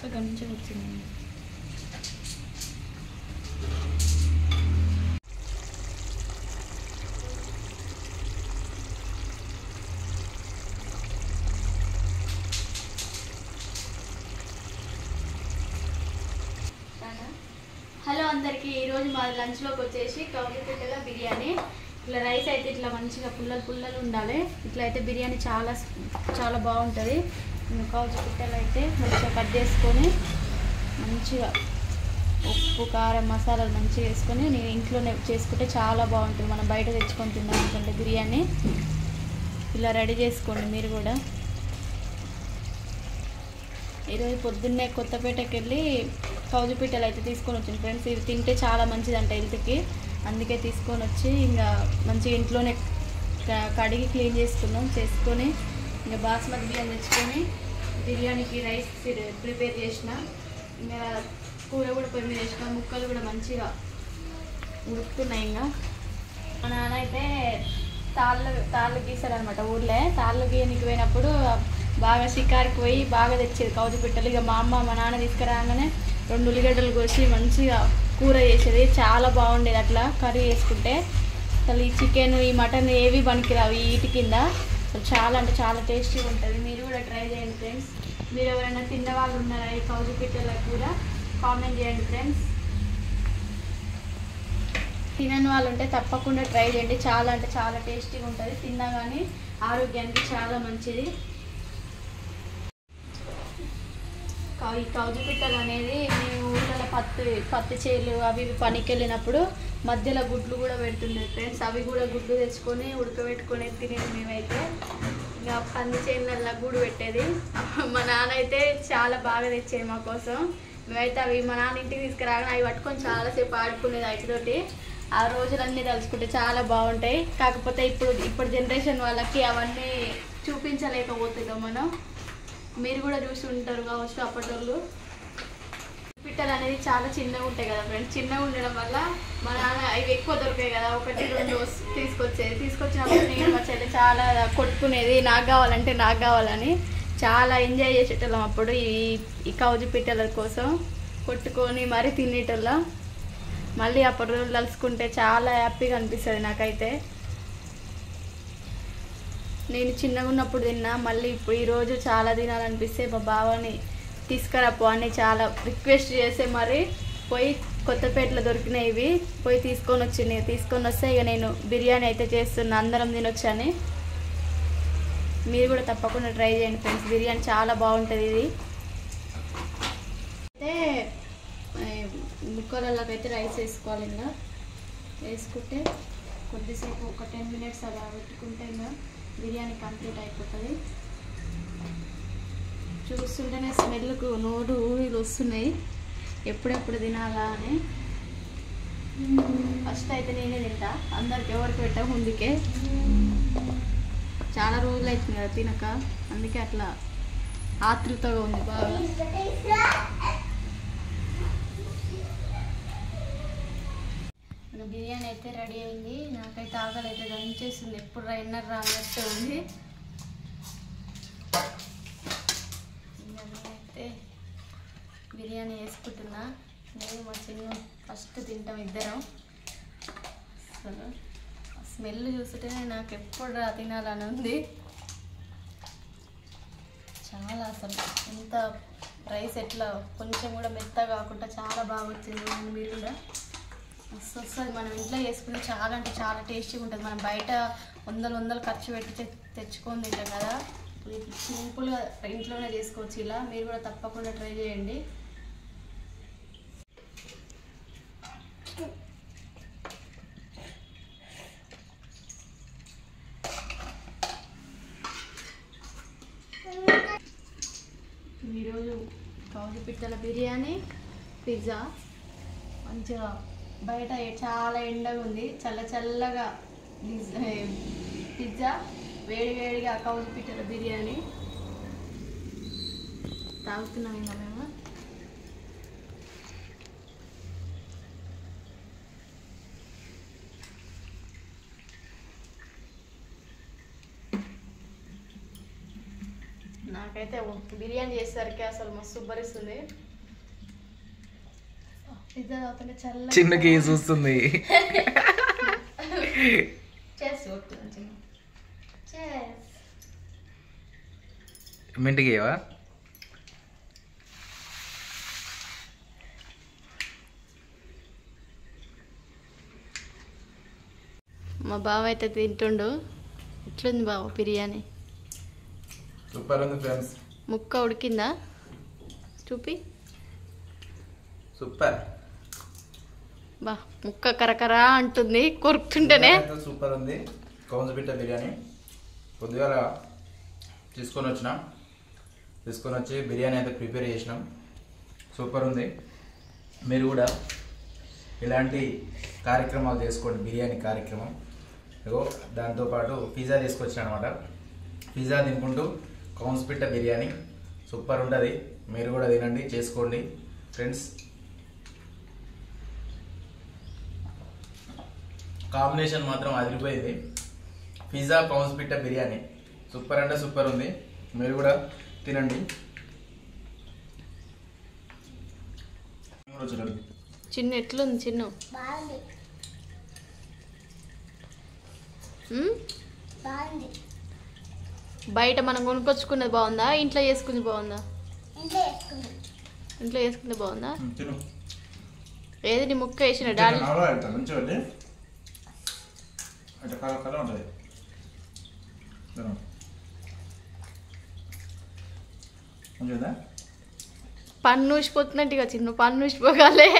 So గమనించి వచ్చింది. Hello అందరికీ, ఈరోజు మా లంచ్లోకి వచ్చేసి కౌజు పిట్టల బిర్యానీ. ఇట్లా రైస్ అయితే ఇట్లా మంచిగా పుల్లలు పుల్లలు ఉండాలి. ఇట్లా అయితే బిర్యానీ చాలా చాలా బాగుంటుంది. కౌజు పిట్టలు అయితే మంచిగా కట్ చేసుకొని మంచిగా ఉప్పు కారం మసాలాలు మంచిగా వేసుకొని నేను ఇంట్లోనే చేసుకుంటే చాలా బాగుంటుంది. మనం బయట తెచ్చుకొని తిన్నాం అనుకుంటే బిర్యానీ ఇలా రెడీ చేసుకోండి మీరు కూడా. ఈరోజు పొద్దున్నే కొత్తపేటకి వెళ్ళి కౌజు పిట్టలు అయితే తీసుకొని వచ్చింది ఫ్రెండ్స్. ఇవి తింటే చాలా మంచిదంట హెల్త్కి, అందుకే తీసుకొని వచ్చి ఇంకా మంచిగా ఇంట్లోనే కడిగి క్లీన్ చేసుకొని ఇంకా బాస్మతి బియ్యం తెచ్చుకొని బిర్యానీకి రైస్ ప్రిపేర్ చేసిన. ఇంకా కూర కూడా పొయ్యి మీద వేసిన, ముక్కలు కూడా ఉడుకుతున్నాయి. ఇంకా మా నాన్న అయితే తాళ్ళు గీసారనమాట. ఊర్లో తాళ్ళు గీయనికి పోయినప్పుడు బాగా షికారుకి పోయి బాగా తెచ్చేది కౌజు పిట్టలు. ఇక మా అమ్మ మా నాన్న తీసుకురాగానే 2 ఉల్లిగడ్డలు కోసి మంచిగా కూర చేసేది, చాలా బాగుండేది. అట్లా కర్రీ చేసుకుంటే అసలు ఈ చికెన్ ఈ మటన్ ఏవి పనికిరావు వీటి కింద. చాలా అంటే చాలా టేస్టీగా ఉంటుంది. మీరు కూడా ట్రై చేయండి ఫ్రెండ్స్. మీరు ఎవరైనా తిన్న వాళ్ళు ఉన్నారా ఈ కౌజు పిట్టలకు కూడా కామెంట్ చేయండి ఫ్రెండ్స్. తినని వాళ్ళు ఉంటే తప్పకుండా ట్రై చేయండి. చాలా అంటే చాలా టేస్టీగా ఉంటుంది. తిన్నా కానీ ఆరోగ్యానికి చాలా మంచిది. ఈ కౌజు పిట్టలు అనేది మేము ఊళ్ళో పత్తి చేలు అవి పనికి వెళ్ళినప్పుడు మధ్యలో గుడ్లు కూడా పెడుతుండే ఫ్రెండ్స్. అవి కూడా గుడ్లు తెచ్చుకొని ఉడకబెట్టుకొని తినేది మేమైతే. ఇంకా పంది చేనులలో గూడు పెట్టేది మా నాన్న అయితే చాలా బాగా తెచ్చేది మా కోసం. మేమైతే అవి మా నాన్న ఇంటికి తీసుకురాగానే అవి పట్టుకొని చాలాసేపు ఆడుకునేది వాటితోటి. ఆ రోజులన్నీ తలుచుకుంటే చాలా బాగుంటాయి. కాకపోతే ఇప్పుడు జనరేషన్ వాళ్ళకి అవన్నీ చూపించలేకపోతున్నాం మనం. మీరు కూడా చూసి ఉంటారు కావచ్చు అప్పటి పిట్టలు అనేది చాలా చిన్నగా ఉంటాయి కదా ఫ్రెండ్స్. చిన్నగా ఉండడం వల్ల మా నాన్న అవి ఎక్కువ దొరికాయి కదా, 1-2 తీసుకొచ్చినప్పుడు నేను మా చెల్లి చాలా కొట్టుకునేది, నాకు కావాలని చాలా ఎంజాయ్ చేసేటోళ్ళం అప్పుడు. ఈ కౌజు పిట్టల కోసం కొట్టుకొని మరీ తినేటోళ్ళం. మళ్ళీ అప్పటి రోజులు తలుచుకుంటే చాలా హ్యాపీగా అనిపిస్తుంది నాకైతే. నేను చిన్నగా ఉన్నప్పుడు తిన్నా, మళ్ళీ ఇప్పుడు ఈరోజు చాలా తినాలనిపిస్తే మా బావని తీసుకురాపో అని చాలా రిక్వెస్ట్ చేస్తే మరి పోయి కొత్తపేటలో దొరికినాయి పోయి తీసుకొని వస్తే ఇక నేను బిర్యానీ అయితే చేస్తున్నా, అందరం తినొచ్చని. మీరు కూడా తప్పకుండా ట్రై చేయండి ఫ్రెండ్స్. బిర్యానీ చాలా బాగుంటుంది. ఇది అయితే ముక్కలలోకి అయితే రైస్ వేసుకోవాలి. ఇంకా వేసుకుంటే కొద్దిసేపు ఒక 10 minutes అలా పెట్టుకుంటే ఇంకా బిర్యానీ కంప్లీట్ అయిపోతుంది. చూస్తుంటేనే స్మెల్కు నోరు ఊరిలు వస్తున్నాయి, ఎప్పుడెప్పుడు తినాలా అని. ఫస్ట్ అయితే నేనే తింటా, అందరికి ఎవరికి పెట్టా ముందుకే. చాలా రోజులు అవుతుంది కదా తినక, అందుకే అట్లా ఆతృతగా ఉంది బాగా. బిర్యానీ అయితే రెడీ అయింది. నాకైతే ఆకలి అయితే దంచేస్తుంది, ఎప్పుడు రైన్నర్ అన్నట్టు ఉంది. నేనైతే బిర్యానీ వేసుకుంటున్నా. నేను మా చిన్న ఫస్ట్ తింటాం ఇద్దరం. అసలు స్మెల్ చూస్తుంటేనే నాకు ఎప్పుడు తినాలని ఉంది. చాలా అసలు ఎంత రైస్ ఎట్లా కొంచెం కూడా మెత్తగా కాకుండా చాలా బాగా వచ్చింది. మీరు కూడా వస్తుంది. మనం ఇంట్లో చేసుకుంటే చాలా అంటే చాలా టేస్టీగా ఉంటుంది. మనం బయట వందలు ఖర్చు పెట్టి తెచ్చుకొని తింటాం కదా, సింపుల్గా ఇంట్లోనే చేసుకోవచ్చు ఇలా. మీరు కూడా తప్పకుండా ట్రై చేయండి. ఈరోజు కౌజు పిట్టల బిర్యానీ, పిజ్జా. మంచిగా బయట చాలా ఎండగా ఉంది, చల్లగా పిజ్జా, వేడిగా కౌజు పిట్టల బిర్యానీ తాగుతున్నాం ఇంకా మేము. నాకైతే బిర్యానీ చేసేసరికి అసలు మస్తు ఉబ్బరిస్తుంది. పిజ్జా అవుతుంది చల్ల చిన్నకి చూస్తుంది. మింటికి ఏవా మా బావ అయితే తింటుండు. ఎట్లుంది బావ బిర్యానీ? సూపర్ ఉంది ఫ్రెండ్స్. ముక్క ఉడికిందా చూపి. సూపర్ బా ముక్క కరకరా అంటుంది కొరుకుతుంటేనే. సూపర్ ఉంది కౌన్సిపిట్ట బిర్యానీ. కొద్దిగా తీసుకొని వచ్చి బిర్యానీ అయితే ప్రిపేర్ చేసినాం. సూపర్ ఉంది. మీరు కూడా ఇలాంటి కార్యక్రమాలు చేసుకోండి. బిర్యానీ కార్యక్రమం ఇగో దాంతోపాటు పిజ్జా తీసుకొచ్చిన అనమాట. పిజ్జా తినుకుంటూ కౌన్సిపిట్ట బిర్యానీ సూపర్ ఉంటుంది. మీరు కూడా తినండి, చేసుకోండి ఫ్రెండ్స్. కాంబినేషన్ మాత్రం అదిరిపోయింది. పిజ్జా కౌన్సిపిట్ట బిర్యానీ సూపర్ అంటే సూపర్ ఉంది. మీరు కూడా తినండి. చిన్న ఎట్లుంది చిన్న? బయట మనం కొనుక్కొచ్చుకున్నది బాగుందా, ఇంట్లో చేసుకుంది బాగుందా? ఇంట్లో చేసుకుంది బాగుందా? ఏది నీ ముక్క వేసిన డాడీ? పన్ను ఊసిపోతున్నట్టుగా చిన్న పన్ను ఊసిపోగాలే.